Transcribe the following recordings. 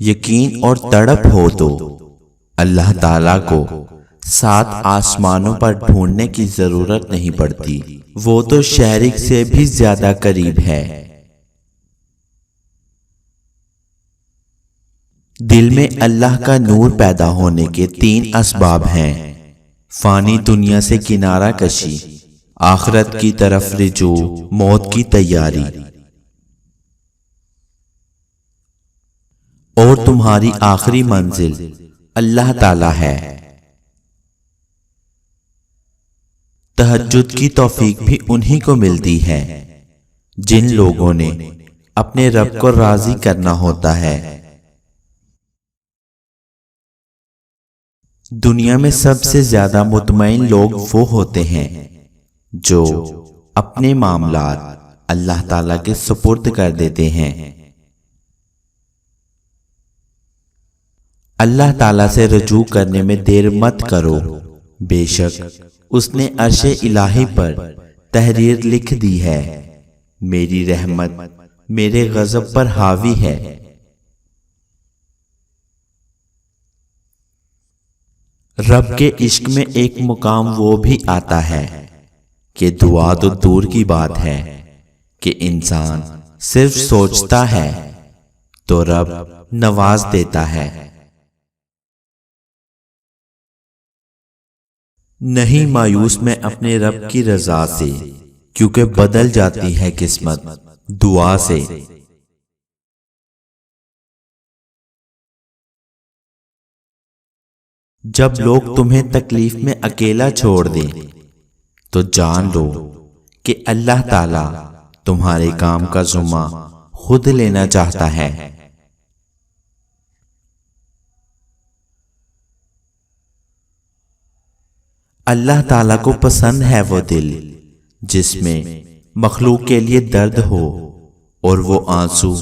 یقین اور تڑپ ہو تو اللہ تعالیٰ کو 7 آسمانوں پر ڈھونڈنے کی ضرورت نہیں پڑتی، وہ تو شریک سے بھی زیادہ قریب ہے۔ دل میں اللہ کا نور پیدا ہونے کے 3 اسباب ہیں: فانی دنیا سے کنارہ کشی، آخرت کی طرف رجوع، موت کی تیاری۔ اور تمہاری آخری منزل اللہ تعالی ہے۔ تہجد کی توفیق بھی انہی کو ملتی ہے جن لوگوں نے اپنے رب کو راضی کرنا ہوتا ہے۔ دنیا میں سب سے زیادہ مطمئن لوگ وہ ہوتے ہیں جو اپنے معاملات اللہ تعالیٰ کے سپرد کر دیتے ہیں۔ اللہ تعالیٰ سے رجوع کرنے میں دیر مت کرو، بے شک اس نے عرش الہی پر تحریر لکھ دی ہے، میری رحمت میرے غضب پر حاوی ہے۔ رب کے عشق میں ایک مقام وہ بھی آتا ہے کہ دعا تو دور کی بات ہے کہ انسان صرف سوچتا ہے تو رب نواز دیتا ہے۔ نہیں مایوس میں اپنے رب کی رضا سے، کیونکہ بدل جاتی ہے قسمت دعا سے۔ جب لوگ تمہیں تکلیف میں اکیلا چھوڑ دیں تو جان لو کہ اللہ تعالیٰ تمہارے کام کا ذمہ خود لینا چاہتا ہے۔ اللہ تعالیٰ کو پسند ہے وہ دل جس میں مخلوق کے لیے درد ہو، اور وہ آنسو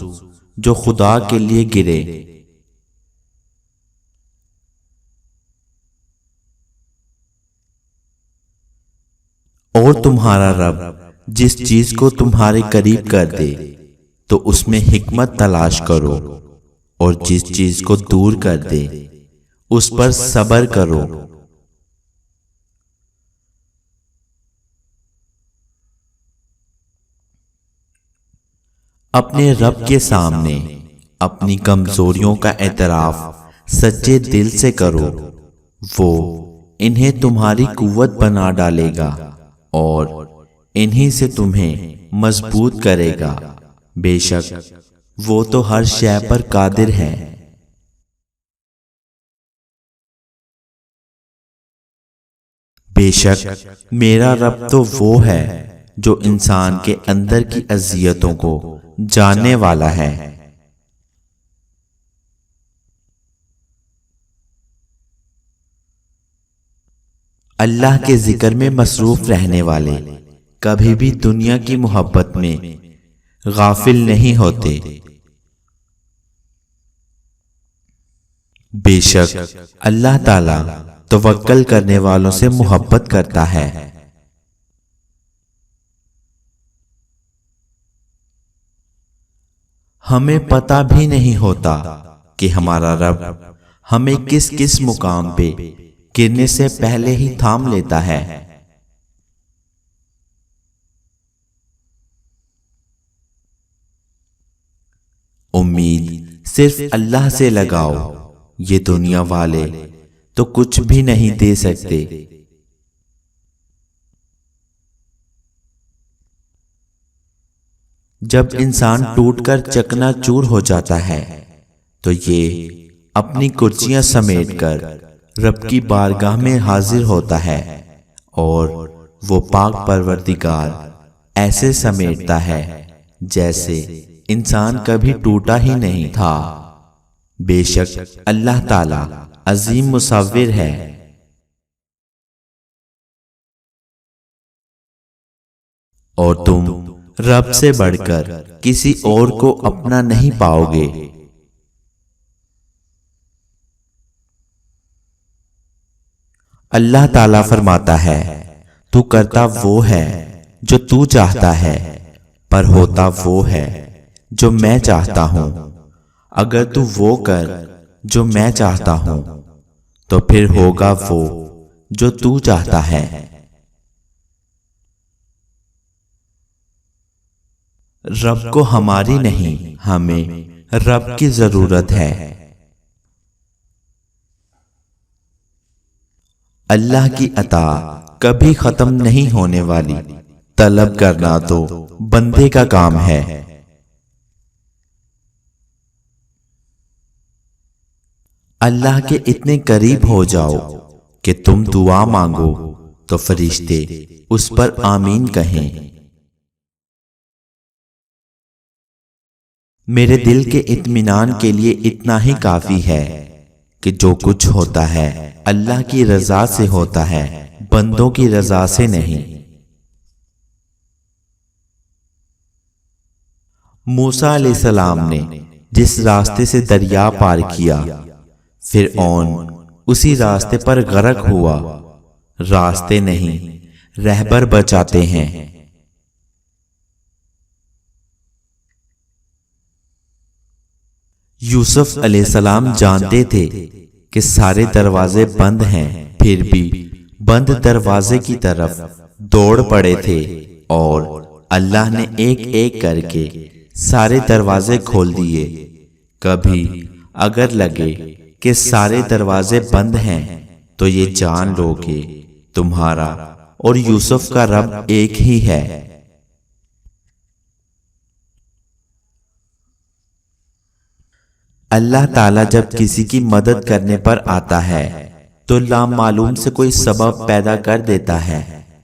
جو خدا کے لیے گرے۔ اور تمہارا رب جس چیز کو تمہارے قریب کر دے تو اس میں حکمت تلاش کرو، اور جس چیز کو دور کر دے اس پر صبر کرو۔ اپنے رب کے سامنے اپنی کمزوریوں کا اعتراف سچے دل سے کرو، وہ انہیں تمہاری قوت بنا ڈالے گا اور انہی سے تمہیں مضبوط کرے گا، بے شک وہ تو ہر شے پر قادر ہے۔ بے شک میرا رب تو وہ ہے جو انسان کے اندر کی اذیتوں کو جاننے والا ہے۔ اللہ کے ذکر میں مصروف رہنے والے کبھی بھی دنیا کی محبت میں غافل نہیں ہوتے۔ بے شک اللہ تعالیٰ توکل کرنے والوں سے محبت کرتا ہے۔ ہمیں پتہ بھی نہیں ہوتا کہ ہمارا رب ہمیں کس کس مقام پہ گرنے سے پہلے ہی تھام لیتا ہے۔ امید صرف اللہ سے لگاؤ، یہ دنیا والے تو کچھ بھی نہیں دے سکتے۔ جب انسان ٹوٹ کر چکنا چور ہو جاتا ہے تو یہ اپنی کرسیاں سمیٹ کر رب کی بارگاہ میں حاضر ہوتا ہے، اور وہ پاک پروردگار ایسے سمیٹتا ہے جیسے انسان کبھی ٹوٹا ہی نہیں تھا۔ بے شک اللہ تعالی عظیم مصور ہے۔ اور تم رب سے بڑھ کر کسی اور کو اپنا نہیں پاؤ گے۔ اللہ تعالیٰ فرماتا ہے، تو کرتا وہ ہے جو تو چاہتا ہے، پر ہوتا وہ ہے جو میں چاہتا ہوں۔ اگر تو وہ کر جو میں چاہتا ہوں تو پھر ہوگا وہ جو تو چاہتا ہے۔ رب کو ہماری نہیں، ہمیں رب کی ضرورت ہے۔ اللہ کی عطا کبھی ختم نہیں ہونے والی، طلب کرنا تو بندے کا کام ہے۔ اللہ کے اتنے قریب ہو جاؤ کہ تم دعا مانگو تو فرشتے اس پر آمین کہیں۔ میرے دل کے اطمینان کے لیے اتنا ہی کافی ہے کہ جو کچھ ہوتا ہے اللہ کی رضا سے ہوتا ہے، بندوں کی رضا سے نہیں۔ موسیٰ علیہ السلام نے جس راستے سے دریا پار کیا، فرعون اسی راستے پر غرق ہوا۔ راستے نہیں، رہبر بچاتے ہیں۔ یوسف علیہ السلام جانتے تھے کہ سارے دروازے بند ہیں، پھر بھی بند دروازے کی طرف دوڑ پڑے تھے، اور اللہ نے ایک ایک کر کے سارے دروازے کھول دیے۔ کبھی اگر لگے کہ سارے دروازے بند ہیں تو یہ جان لو کہ تمہارا اور یوسف کا رب ایک ہی ہے۔ اللہ تعالیٰ جب کسی کی مدد کرنے پر آتا ہے تو لامعلوم سے کوئی سبب پیدا کر دیتا ہے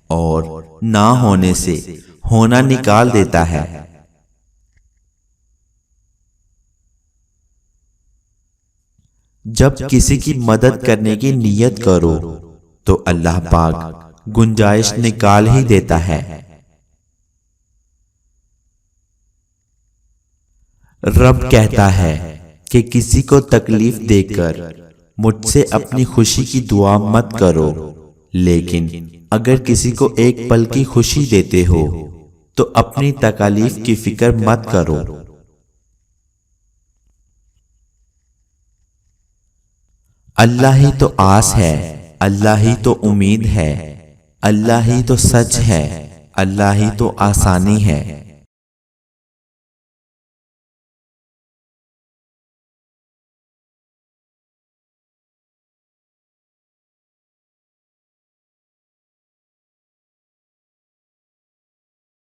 اور نہ ہونے سے ہونا نکال دیتا ہے۔ جب کسی کی مدد کرنے کی نیت کرو تو اللہ پاک گنجائش نکال ہی دیتا ہے۔ رب کہتا ہے کہ کسی کو تکلیف دے کر مجھ سے اپنی خوشی کی دعا مت کرو، لیکن اگر کسی کو ایک پل کی خوشی دیتے ہو تو اپنی تکالیف کی فکر مت کرو۔ اللہ ہی تو آس ہے، اللہ ہی تو امید ہے، اللہ ہی تو سچ ہے، اللہ ہی تو آسانی ہے۔